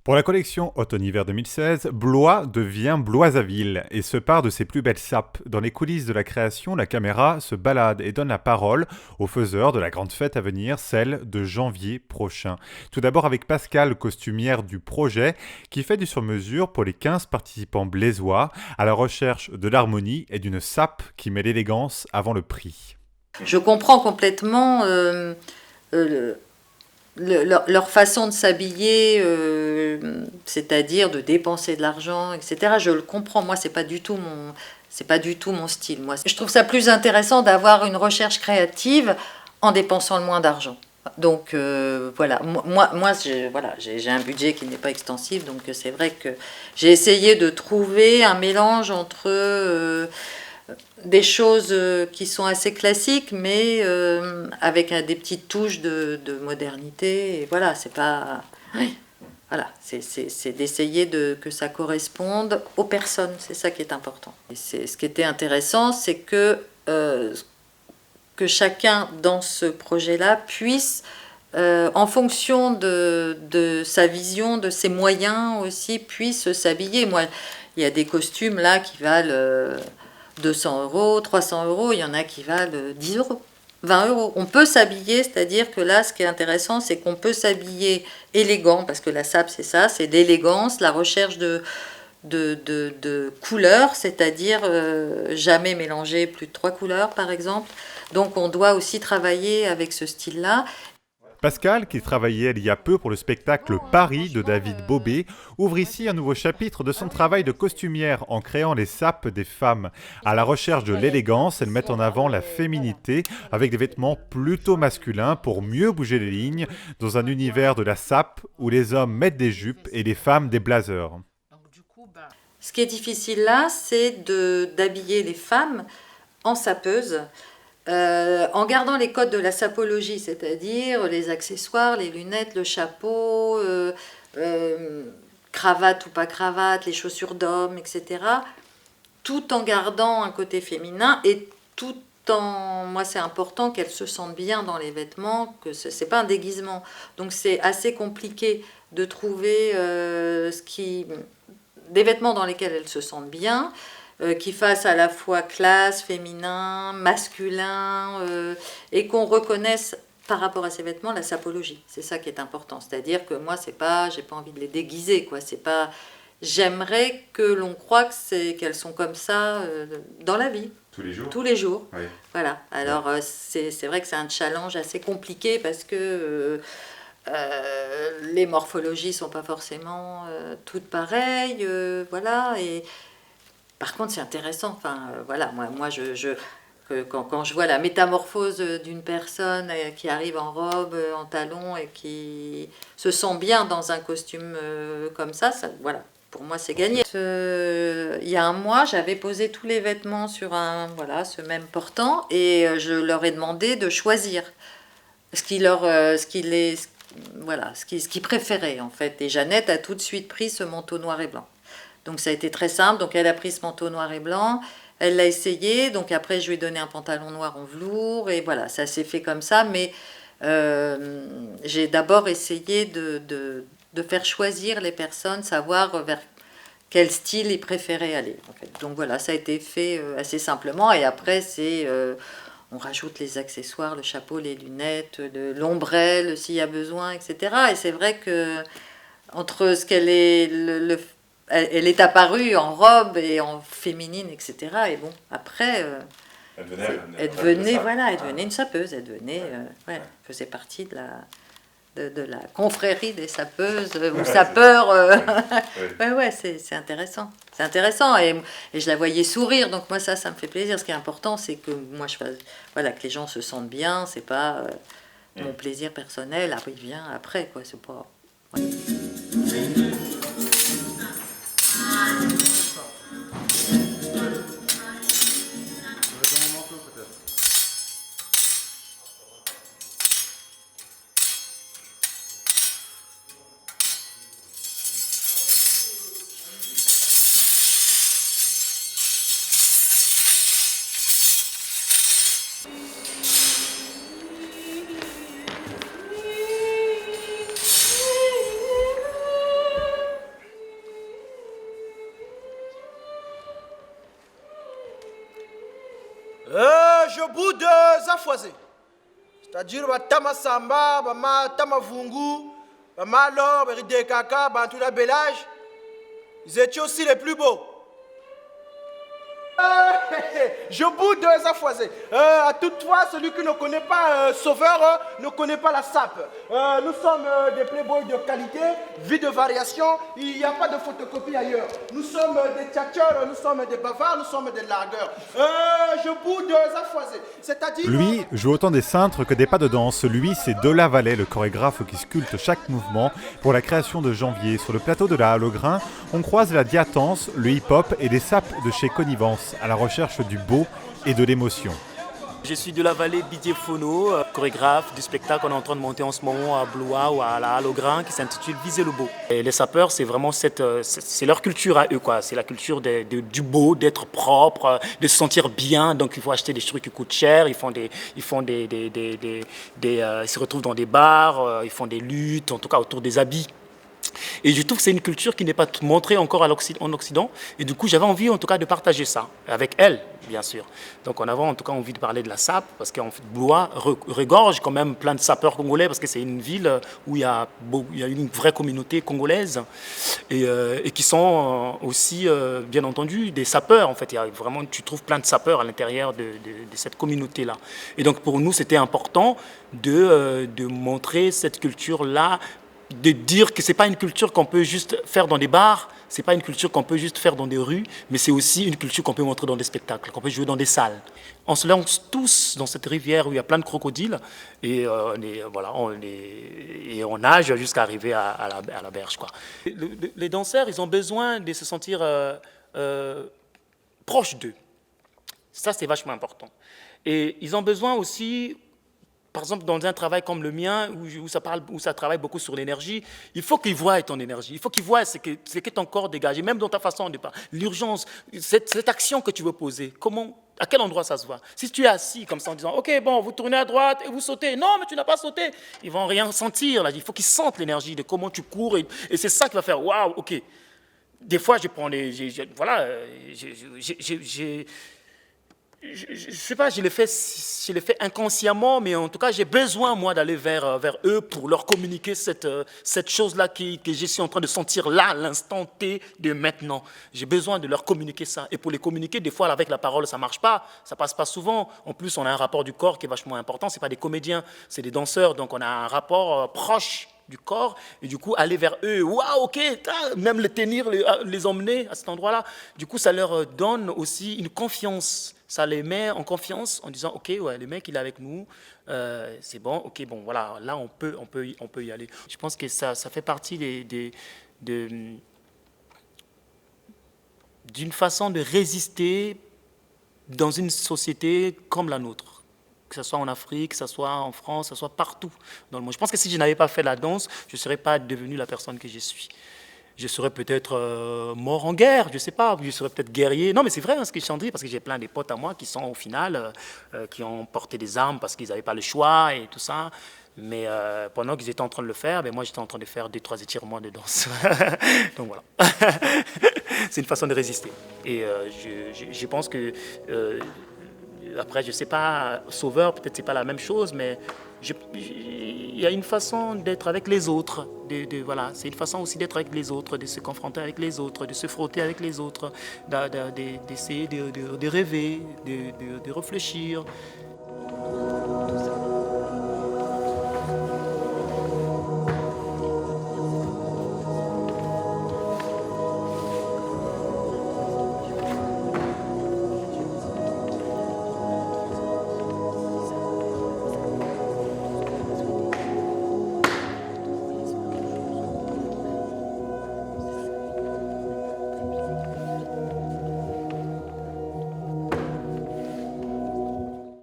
Pour la collection Automne-Hiver 2016, Blois devient Bloisaville et se part de ses plus belles sapes. Dans les coulisses de la création, la caméra se balade et donne la parole aux faiseurs de la grande fête à venir, celle de janvier prochain. Tout d'abord avec Pascal, costumière du projet, qui fait du sur-mesure pour les 15 participants blésois, à la recherche de l'harmonie et d'une sape qui met l'élégance avant le prix. Je comprends complètement le- leur façon de s'habiller, c'est-à-dire de dépenser de l'argent, etc. Je le comprends. Moi, c'est pas du tout mon style. Moi, je trouve ça plus intéressant d'avoir une recherche créative en dépensant le moins d'argent. Donc voilà, j'ai un budget qui n'est pas extensif, donc c'est vrai que j'ai essayé de trouver un mélange entre des choses qui sont assez classiques, mais avec des petites touches de modernité. Et voilà, c'est pas. Oui. Voilà, c'est d'essayer que ça corresponde aux personnes, c'est ça qui est important. Et ce qui était intéressant, c'est que chacun dans ce projet-là puisse, en fonction de sa vision, de ses moyens aussi, puisse s'habiller. Moi, il y a des costumes là qui valent 200 €, 300 €, il y en a qui valent 10 €, 20 €. On peut s'habiller, c'est-à-dire que là, ce qui est intéressant, c'est qu'on peut s'habiller élégant, parce que la sape, c'est ça, c'est l'élégance, la recherche de couleurs, c'est-à-dire jamais mélanger plus de 3 couleurs, par exemple. Donc on doit aussi travailler avec ce style-là. Pascal, qui travaillait il y a peu pour le spectacle Paris de David Bobet, ouvre ici un nouveau chapitre de son travail de costumière en créant les sapes des femmes. À la recherche de l'élégance, elles mettent en avant la féminité avec des vêtements plutôt masculins pour mieux bouger les lignes dans un univers de la sape où les hommes mettent des jupes et les femmes des blazers. Ce qui est difficile là, c'est d'habiller les femmes en sapeuses, en gardant les codes de la sapologie, c'est-à-dire les accessoires, les lunettes, le chapeau, cravate ou pas cravate, les chaussures d'homme, etc. Tout en gardant un côté féminin et tout en... Moi, c'est important qu'elles se sentent bien dans les vêtements, que c'est pas un déguisement. Donc c'est assez compliqué de trouver des vêtements dans lesquels elles se sentent bien, qui fassent à la fois classe, féminin, masculin, et qu'on reconnaisse par rapport à ces vêtements la sapologie. C'est ça qui est important. C'est-à-dire que moi, j'ai pas envie de les déguiser, quoi. C'est pas, j'aimerais que l'on croie qu'elles sont comme ça dans la vie. Tous les jours. Tous les jours. Oui. Voilà. Alors c'est vrai que c'est un challenge assez compliqué parce que les morphologies sont pas forcément toutes pareilles, voilà. Et par contre, c'est intéressant. Enfin, voilà, quand je vois la métamorphose d'une personne qui arrive en robe, en talons et qui se sent bien dans un costume comme ça, voilà, pour moi, c'est gagné. Il y a un mois, j'avais posé tous les vêtements sur ce même portant et je leur ai demandé de choisir ce qu'ils préféraient en fait. Et Jeannette a tout de suite pris ce manteau noir et blanc. Donc ça a été très simple. Donc elle a pris ce manteau noir et blanc. Elle l'a essayé. Donc après, je lui ai donné un pantalon noir en velours. Et voilà, ça s'est fait comme ça. Mais j'ai d'abord essayé de faire choisir les personnes, savoir vers quel style ils préféraient aller. En fait. Donc voilà, ça a été fait assez simplement. Et après, on rajoute les accessoires, le chapeau, les lunettes, l'ombrelle s'il y a besoin, etc. Et c'est vrai que entre ce qu'elle est, elle est apparue en robe et en féminine, etc. Et bon, après, elle devenait une sapeuse. Elle devenait, elle faisait partie de la confrérie des sapeuses ou sapeurs. Ouais, c'est intéressant. C'est intéressant et je la voyais sourire, donc moi ça me fait plaisir. Ce qui est important, c'est que moi que les gens se sentent bien. C'est pas mon plaisir personnel. Après, il vient après, quoi. C'est pas. Ouais. bout de Zafoisé. C'est-à-dire, Tama Samba, Tama Vungu, Malo, Beride Kaka, Bantoula Belage, ils étaient aussi les plus beaux. Je boude de Zafoisé. Toutefois, celui qui ne connaît pas Sauveur ne connaît pas la sape. Nous sommes des playboys de qualité, vie de variation, il n'y a pas de photocopie ailleurs. Nous sommes des tchatcheurs, nous sommes des bavards, nous sommes des largueurs. Je boude de Zafoisé. C'est-à-dire... Lui joue autant des cintres que des pas de danse. Lui, c'est Dola Valet, le chorégraphe qui sculpte chaque mouvement pour la création de Janvier. Sur le plateau de la Halle au Grain, on croise la diatance, le hip-hop et des sapes de chez Connivence, à la recherche du beau et de l'émotion. Je suis de la vallée Didier Fono, chorégraphe du spectacle qu'on est en train de monter en ce moment à Blois ou à la Halle au Grain qui s'intitule Viser le beau. Et les sapeurs, c'est vraiment c'est leur culture à eux, quoi. C'est la culture du beau, d'être propre, de se sentir bien. Donc il faut acheter des trucs qui coûtent cher. Ils se retrouvent dans des bars, ils font des luttes, en tout cas autour des habits. Et je trouve que c'est une culture qui n'est pas montrée encore en Occident. Et du coup, j'avais envie en tout cas de partager ça avec elle, bien sûr. Donc on avait en tout cas envie de parler de la sape, parce qu'en fait, Blois regorge quand même plein de sapeurs congolais, parce que c'est une ville où il y a une vraie communauté congolaise, et qui sont aussi, bien entendu, des sapeurs. En fait, il y a vraiment, tu trouves plein de sapeurs à l'intérieur de cette communauté-là. Et donc pour nous, c'était important de montrer cette culture-là, de dire que ce n'est pas une culture qu'on peut juste faire dans des bars, ce n'est pas une culture qu'on peut juste faire dans des rues, mais c'est aussi une culture qu'on peut montrer dans des spectacles, qu'on peut jouer dans des salles. On se lance tous dans cette rivière où il y a plein de crocodiles et on nage jusqu'à arriver à la berge, quoi. Les danseurs, ils ont besoin de se sentir proches d'eux. Ça, c'est vachement important. Et ils ont besoin aussi... Par exemple, dans un travail comme le mien, où ça travaille beaucoup sur l'énergie, il faut qu'ils voient ton énergie, il faut qu'ils voient ce que ton corps dégage, même dans ta façon de parler. L'urgence, cette action que tu veux poser, à quel endroit ça se voit? Si tu es assis comme ça en disant « Ok, bon, vous tournez à droite et vous sautez. » Non, mais tu n'as pas sauté. Ils vont rien sentir. Là. Il faut qu'ils sentent l'énergie de comment tu cours. Et c'est ça qui va faire « Waouh, ok. » Des fois, je prends je ne sais pas, je le fais inconsciemment, mais en tout cas, j'ai besoin, moi, d'aller vers eux pour leur communiquer cette chose-là que je suis en train de sentir là, l'instant T de maintenant. J'ai besoin de leur communiquer ça. Et pour les communiquer, des fois, avec la parole, ça ne marche pas, ça ne passe pas souvent. En plus, on a un rapport du corps qui est vachement important. Ce n'est pas des comédiens, c'est des danseurs, donc on a un rapport proche du corps, et du coup, aller vers eux, waouh, ok, même les tenir, les emmener à cet endroit-là, du coup, ça leur donne aussi une confiance. Ça les met en confiance en disant, ok, ouais, le mec, il est avec nous, c'est bon, ok, bon, voilà, là, on peut y aller. Je pense que ça fait partie d'une façon de résister dans une société comme la nôtre. Que ce soit en Afrique, que ce soit en France, que ce soit partout dans le monde. Je pense que si je n'avais pas fait la danse, je ne serais pas devenu la personne que je suis. Je serais peut-être mort en guerre, je ne sais pas, je serais peut-être guerrier. Non, mais c'est vrai ce que je suis en train de dire, parce que j'ai plein de potes à moi qui sont au final, qui ont porté des armes parce qu'ils n'avaient pas le choix et tout ça. Mais pendant qu'ils étaient en train de le faire, ben moi j'étais en train de faire 2-3 étirements de danse. Donc voilà. C'est une façon de résister. Et je pense que... après, je ne sais pas, Sauveur, peut-être ce n'est pas la même chose, mais il y a une façon d'être avec les autres. Voilà, c'est une façon aussi d'être avec les autres, de se confronter avec les autres, de se frotter avec les autres, d'essayer de rêver, de réfléchir.